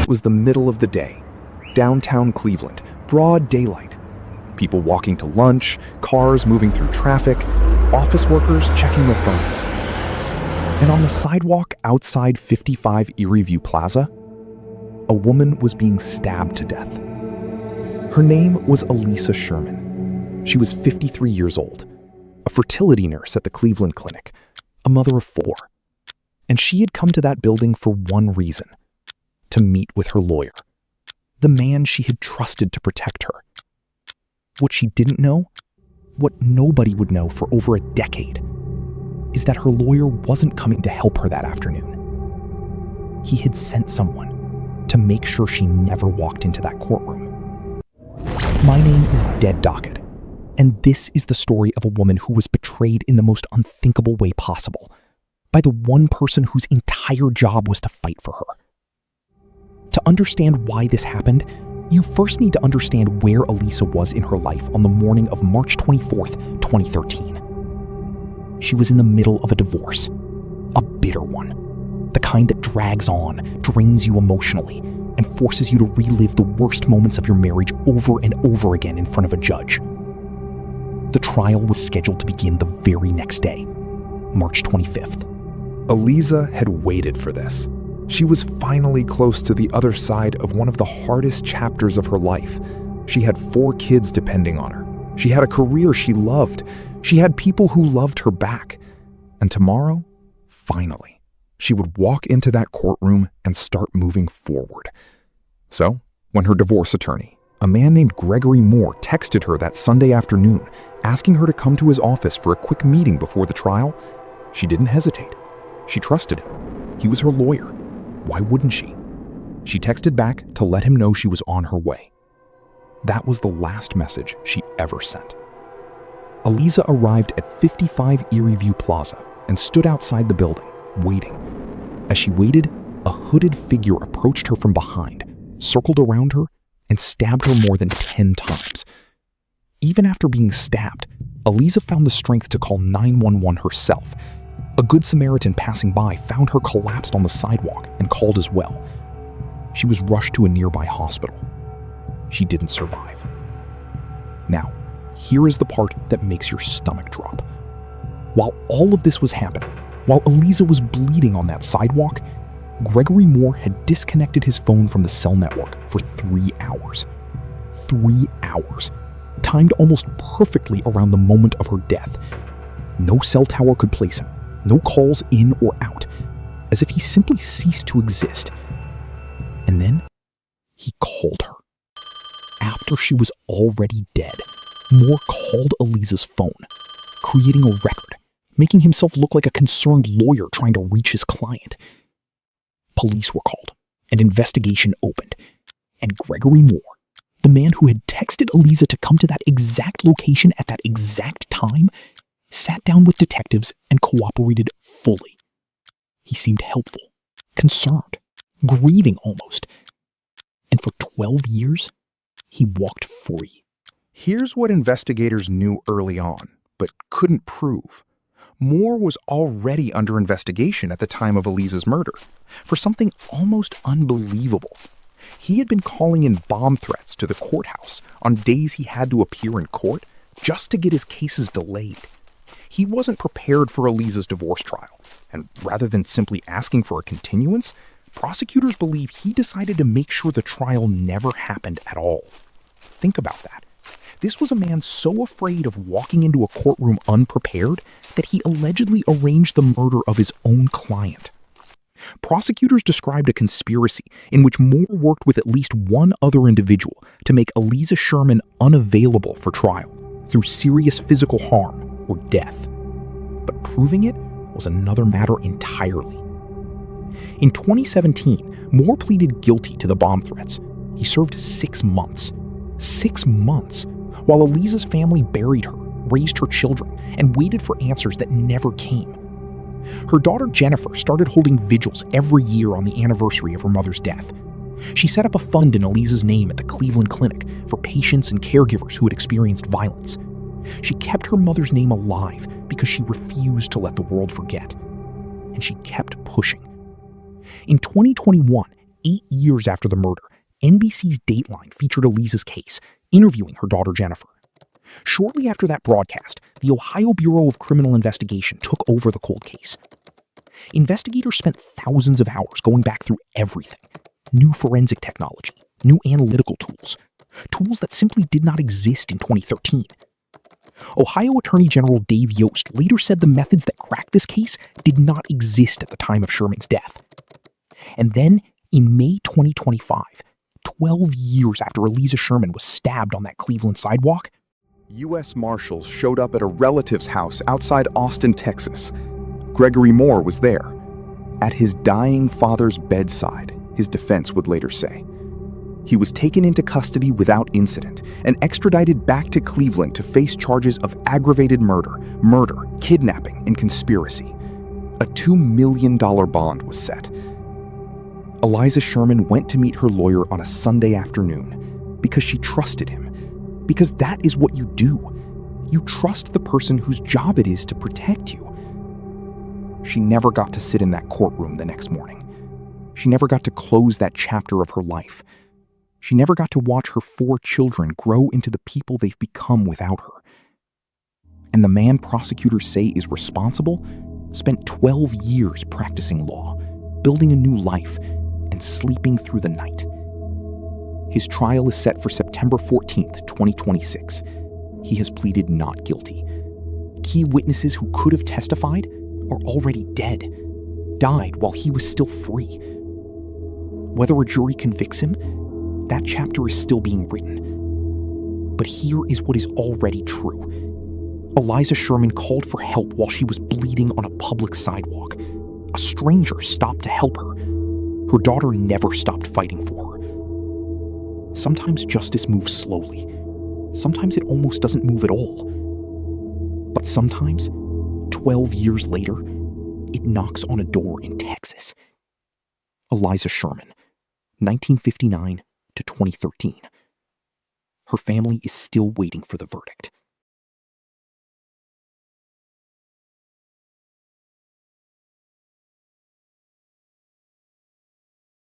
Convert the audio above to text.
It was the middle of the day. Downtown Cleveland, broad daylight. People walking to lunch, cars moving through traffic, office workers checking their phones. And on the sidewalk outside 55 Erie View Plaza, a woman was being stabbed to death. Her name was Aliza Sherman. She was 53 years old, a fertility nurse at the Cleveland Clinic, a mother of 4. And she had come to that building for one reason: to meet with her lawyer, the man she had trusted to protect her. What she didn't know, what nobody would know for over a decade, is that her lawyer wasn't coming to help her that afternoon. He had sent someone to make sure she never walked into that courtroom. My name is DeadDocket, and this is the story of a woman who was betrayed in the most unthinkable way possible by the one person whose entire job was to fight for her. To understand why this happened, you first need to understand where Aliza was in her life on the morning of March 24th, 2013. She was in the middle of a divorce, a bitter one, the kind that drags on, drains you emotionally, and forces you to relive the worst moments of your marriage over and over again in front of a judge. The trial was scheduled to begin the very next day, March 25th. Aliza had waited for this. She was finally close to the other side of one of the hardest chapters of her life. She had 4 kids depending on her. She had a career she loved. She had people who loved her back. And tomorrow, finally, she would walk into that courtroom and start moving forward. So, when her divorce attorney, a man named Gregory Moore, texted her that Sunday afternoon, asking her to come to his office for a quick meeting before the trial, she didn't hesitate. She trusted him. He was her lawyer. Why wouldn't she? She texted back to let him know she was on her way. That was the last message she ever sent. Aliza arrived at 55 Erie View Plaza and stood outside the building, waiting. As she waited, a hooded figure approached her from behind, circled around her, and stabbed her more than 10 times. Even after being stabbed, Aliza found the strength to call 911 herself. A Good Samaritan passing by found her collapsed on the sidewalk and called as well. She was rushed to a nearby hospital. She didn't survive. Now, here is the part that makes your stomach drop. While all of this was happening, while Aliza was bleeding on that sidewalk, Gregory Moore had disconnected his phone from the cell network for 3 hours. 3 hours, timed almost perfectly around the moment of her death. No cell tower could place him. No calls in or out, as if he simply ceased to exist. And then, he called her. After she was already dead, Moore called Aliza's phone, creating a record, making himself look like a concerned lawyer trying to reach his client. Police were called, an investigation opened, and Gregory Moore, the man who had texted Aliza to come to that exact location at that exact time, sat down with detectives and cooperated fully. He seemed helpful, concerned, grieving almost. And for 12 years, he walked free. Here's what investigators knew early on, but couldn't prove. Moore was already under investigation at the time of Aliza's murder for something almost unbelievable. He had been calling in bomb threats to the courthouse on days he had to appear in court just to get his cases delayed. He wasn't prepared for Aliza's divorce trial, and rather than simply asking for a continuance, prosecutors believe he decided to make sure the trial never happened at all. Think about that. This was a man so afraid of walking into a courtroom unprepared that he allegedly arranged the murder of his own client. Prosecutors described a conspiracy in which Moore worked with at least one other individual to make Aliza Sherman unavailable for trial through serious physical harm or death. But proving it was another matter entirely. In 2017, Moore pleaded guilty to the bomb threats. He served 6 months. 6 months, while Aliza's family buried her, raised her children, and waited for answers that never came. Her daughter Jennifer started holding vigils every year on the anniversary of her mother's death. She set up a fund in Aliza's name at the Cleveland Clinic for patients and caregivers who had experienced violence. She kept her mother's name alive because she refused to let the world forget. and she kept pushing. In 2021, 8 years after the murder, NBC's Dateline featured Aliza's case, interviewing her daughter Jennifer. Shortly after that broadcast, the Ohio Bureau of Criminal Investigation took over the cold case. Investigators spent thousands of hours going back through everything. New forensic technology, new analytical tools that simply did not exist in 2013. Ohio Attorney General Dave Yost later said the methods that cracked this case did not exist at the time of Sherman's death. And then, in May 2025, 12 years after Aliza Sherman was stabbed on that Cleveland sidewalk, U.S. Marshals showed up at a relative's house outside Austin, Texas. Gregory Moore was there. At his dying father's bedside, his defense would later say. He was taken into custody without incident and extradited back to Cleveland to face charges of aggravated murder, kidnapping, and conspiracy. A $2 million bond was set. Aliza Sherman went to meet her lawyer on a Sunday afternoon because she trusted him. Because that is what you do. You trust the person whose job it is to protect you. She never got to sit in that courtroom the next morning. She never got to close that chapter of her life. She never got to watch her 4 children grow into the people they've become without her. And the man prosecutors say is responsible spent 12 years practicing law, building a new life, and sleeping through the night. His trial is set for September 14th, 2026. He has pleaded not guilty. Key witnesses who could have testified are already dead, died while he was still free. Whether a jury convicts him, that chapter is still being written. But here is what is already true. Aliza Sherman called for help while she was bleeding on a public sidewalk. A stranger stopped to help her. Her daughter never stopped fighting for her. Sometimes justice moves slowly. Sometimes it almost doesn't move at all. But sometimes, 12 years later, it knocks on a door in Texas. Aliza Sherman, 1959 to 2013. Her family is still waiting for the verdict.